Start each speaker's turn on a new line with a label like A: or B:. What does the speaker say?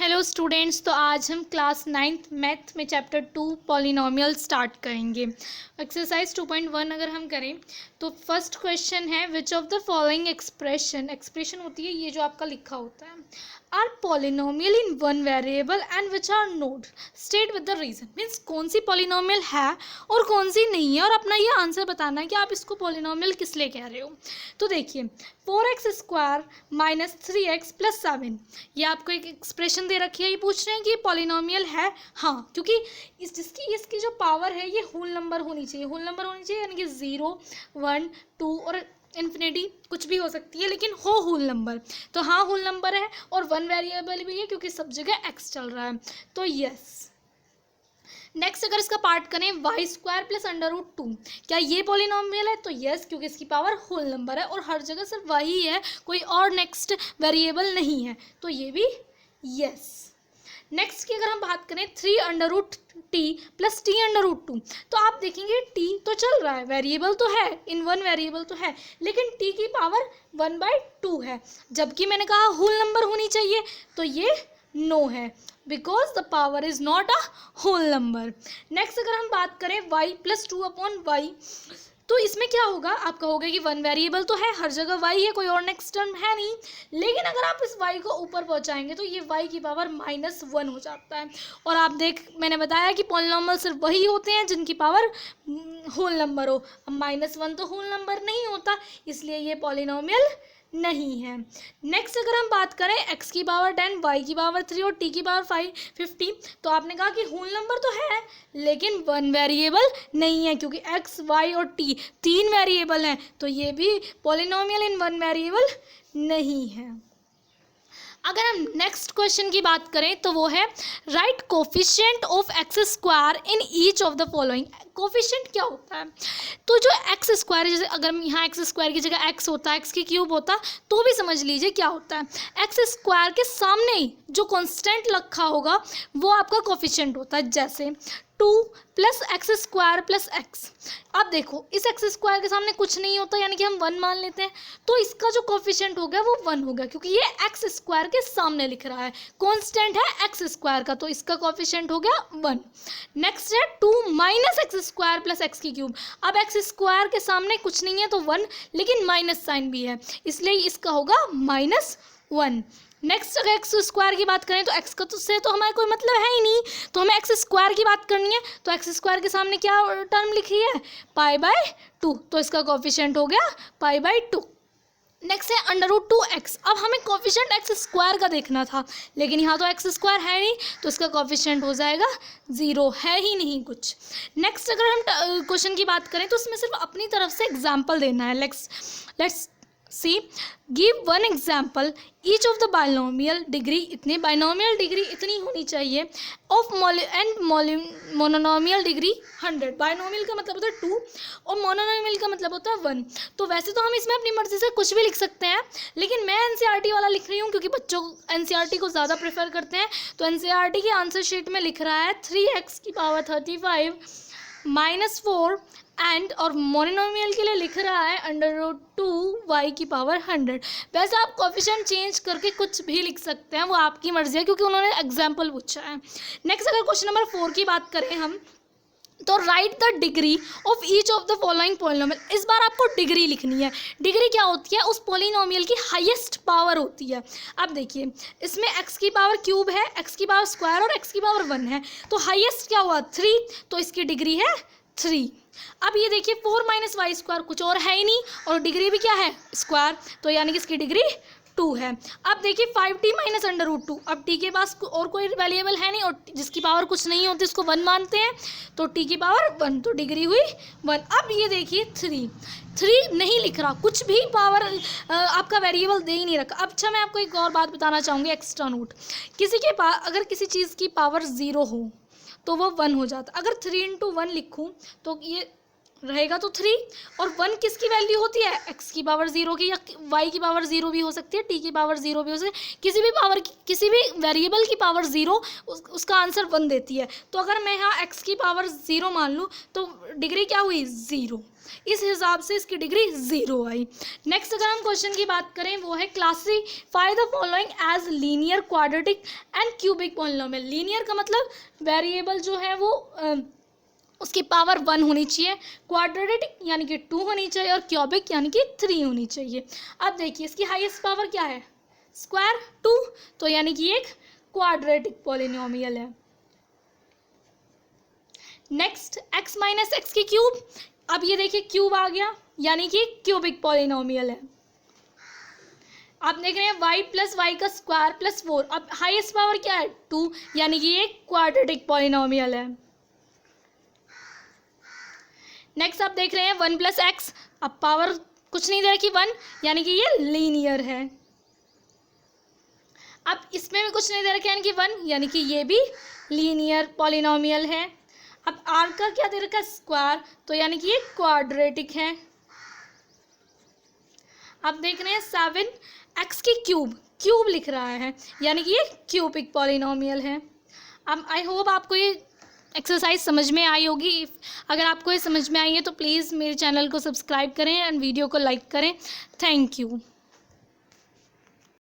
A: Hello students, तो आज हम क्लास 9th मैथ में चैप्टर 2 पॉलिनोमियल स्टार्ट करेंगे। एक्सरसाइज 2.1 अगर हम करें तो फर्स्ट क्वेश्चन है which of the following expression होती है ये जो आपका लिखा होता है are polynomial in one variable and which are not state with the reason. Means कौन सी पॉलिनोमियल है और कौन सी नहीं है और अपना ये आंसर बताना है कि आप इसको पॉलिनोमियल किस लिए कह रहे हो। तो देखिए 4x² माइनस 3x प्लस 7 ये आपको एक एक्सप्रेशन दे रखी है। ये पूछ रहे हैं कि ये पॉलिनोमियल है। हाँ, क्योंकि इसकी जो पावर है ये होल नंबर होनी चाहिए यानी कि 0 1 2 और इन्फिनिटी कुछ भी हो सकती है, लेकिन हो होल नंबर। तो हाँ, होल नंबर है और वन वेरिएबल भी है क्योंकि सब जगह x चल रहा है, तो यस। नेक्स्ट अगर इसका पार्ट करें y² प्लस √2, क्या ये पॉलिनोमियल है? तो यस, क्योंकि इसकी पावर होल नंबर है और हर जगह सिर्फ वही है, कोई और नेक्स्ट वेरिएबल नहीं है, तो ये भी यस। नेक्स्ट की अगर हम बात करें 3√t प्लस t√2, तो आप देखेंगे t तो चल रहा है, वेरिएबल तो है, इन वन वेरिएबल तो है, लेकिन t की पावर 1/2 है, जबकि मैंने कहा होल नंबर होनी चाहिए, तो ये नो है because the power is not a whole number. Next अगर हम बात करें y प्लस 2/y, तो इसमें क्या होगा, आप कहोगे कि वन वेरिएबल तो है, हर जगह y है, कोई और नेक्स्ट टर्म है नहीं, लेकिन अगर आप इस y को ऊपर पहुंचाएंगे तो ये y की पावर -1 हो जाता है। और आप मैंने बताया कि पॉलिनोमियल सिर्फ वही होते हैं जिनकी पावर होल नंबर हो। अब -1 तो होल नंबर नहीं होता, इसलिए ये पॉलिनोमियल नहीं है। नेक्स्ट अगर हम बात करें x की पावर 10, y की पावर 3 और t की पावर 50, तो आपने कहा कि होल नंबर तो है लेकिन वन वेरिएबल नहीं है, क्योंकि x, y और t 3 वेरिएबल हैं, तो ये भी पॉलिनोमियल इन वन वेरिएबल नहीं है। अगर हम नेक्स्ट क्वेश्चन की बात करें तो वो है right coefficient of x² in each of the following. Coefficient क्या होता है? तो जो x², जैसे अगर यहाँ x² की जगह x होता, x की क्यूब होता, तो भी समझ लीजिए क्या होता है, x² के सामने ही जो कांस्टेंट रखा होगा वो आपका कोफिशिएंट होता है। जैसे 2 प्लस x² प्लस x। अब देखो इस x² के सामने कुछ नहीं होता, यानी कि हम 1 मान लेते हैं, तो इसका जो कोफिशिएंट हो गया वो 1 हो गया, क्योंकि ये x² के सामने लिख रहा है, कांस्टेंट है x² का, तो इसका कोफिशिएंट हो गया 1। नेक्स्ट है 2 माइनस x² प्लस x की क्यूब। अब x² के सामने कुछ नहीं है तो 1, लेकिन माइनस साइन भी है, इसलिए इसका होगा -1। नेक्स्ट अगर x² की बात करें तो x का से तो हमारा कोई मतलब है ही नहीं, तो हमें x² की बात करनी है, तो x² के सामने क्या टर्म लिखी है, π/2, तो इसका कोफिशिएंट हो गया π/2। नेक्स्ट है √2x। अब हमें कोफिशिएंट x² का देखना था, लेकिन यहाँ तो x² है नहीं, तो इसका कोफिशिएंट हो जाएगा 0, है ही नहीं कुछ। नेक्स्ट अगर हम क्वेश्चन की बात करें तो उसमें सिर्फ अपनी तरफ से एग्जाम्पल देना है। Let's see, give one example each of the binomial degree, इतने बाइनोमियल डिग्री इतनी होनी चाहिए, ऑफ मोनोनोमियल डिग्री 100। बाइनोमियल का मतलब होता है 2 और मोनोनोमियल का मतलब होता है 1। तो वैसे तो हम इसमें अपनी मर्जी से कुछ भी लिख सकते हैं, लेकिन मैं एनसीईआरटी वाला लिख रही हूँ क्योंकि बच्चों एनसीईआरटी को ज़्यादा प्रेफर करते हैं। तो एनसीईआरटी की आंसर शीट में लिख रहा है 3x की पावर 35 -4 एंड, और मोनोनोमियल के लिए लिख रहा है √2y की पावर 100। वैसे आप कोफिशिएंट चेंज करके कुछ भी लिख सकते हैं, वो आपकी मर्जी है, क्योंकि उन्होंने एग्जाम्पल पूछा है। नेक्स्ट अगर क्वेश्चन नंबर 4 की बात करें हम, तो right the degree of each of the following polynomial. इस बार आपको डिग्री लिखनी है। डिग्री क्या होती है? उस पॉलिनोमियल की हाईएस्ट पावर होती है। अब देखिए इसमें x की पावर क्यूब है, x की पावर स्क्वायर और x की पावर 1 है, तो हाईएस्ट क्या हुआ 3, तो इसकी डिग्री है 3। अब ये देखिए 4 - y² कुछ और है ही नहीं, और डिग्री भी क्या है स्क्वायर, तो यानी कि इसकी डिग्री 2 है। अब देखिए 5t माइनस √2, अब t के पास और कोई वेरिएबल है नहीं और जिसकी पावर कुछ नहीं होती उसको 1 मानते हैं, तो t की पावर 1, तो डिग्री हुई 1। अब ये देखिए 3 नहीं लिख रहा, कुछ भी पावर आपका वेरिएबल दे ही नहीं रखा। अब अच्छा मैं आपको एक और बात बताना चाहूँगी, एक्स्ट्रा नोट, किसी के पास अगर किसी चीज़ की पावर 0 हो तो वो 1 हो जाता। अगर 3 × 1 लिखूँ तो ये रहेगा तो 3, और 1 किसकी वैल्यू होती है, x की पावर 0 की, या y की पावर 0 भी हो सकती है, t की पावर 0 भी हो सकती है, किसी भी पावर की, किसी भी वेरिएबल की पावर 0 उसका आंसर 1 देती है। तो अगर मैं यहाँ x की पावर 0 मान लूँ तो डिग्री क्या हुई, 0। इस हिसाब से इसकी डिग्री 0 आई। नेक्स्ट अगर हम क्वेश्चन की बात करें वो है classify the following as linear, quadratic and cubic polynomial. Linear का मतलब वेरिएबल जो है वो उसकी पावर 1 होनी चाहिए, क्वाड्रेटिक यानी कि 2 होनी चाहिए, और क्यूबिक यानी कि 3 होनी चाहिए। अब देखिए इसकी हाईएस्ट पावर क्या है, स्क्वायर 2, तो यानी कि एक क्वाड्रेटिक पॉलिनोमियल है। नेक्स्ट x माइनस एक्स की क्यूब, अब ये देखिए क्यूब आ गया यानी कि क्यूबिक पॉलिनोमियल है। आप देख रहे हैं y प्लस वाई का स्क्वायर प्लस 4, अब हाईएस्ट पावर क्या है, 2, यानी कि ये क्वाड्रेटिक पॉलिनोमियल है। नेक्स्ट आप देख रहे हैं 1 प्लस एक्स, अब पावर कुछ नहीं दे रखी 1, यानी कि ये लीनियर है। अब इसमें भी कुछ नहीं दे रखा यानी कि 1, यानी कि ये भी लीनियर पॉलिनोमियल है। अब आर का क्या दे रखा है, स्क्वायर, तो यानी कि ये क्वाड्रेटिक है। आप देख रहे हैं 7x की क्यूब, क्यूब लिख रहा है यानी कि ये क्यूबिक पॉलिनोमियल है। अब आई होप आपको ये एक्सरसाइज समझ में आई होगी। अगर आपको ये समझ में आई है तो प्लीज़ मेरे चैनल को सब्सक्राइब करें एंड वीडियो को लाइक करें। Thank you.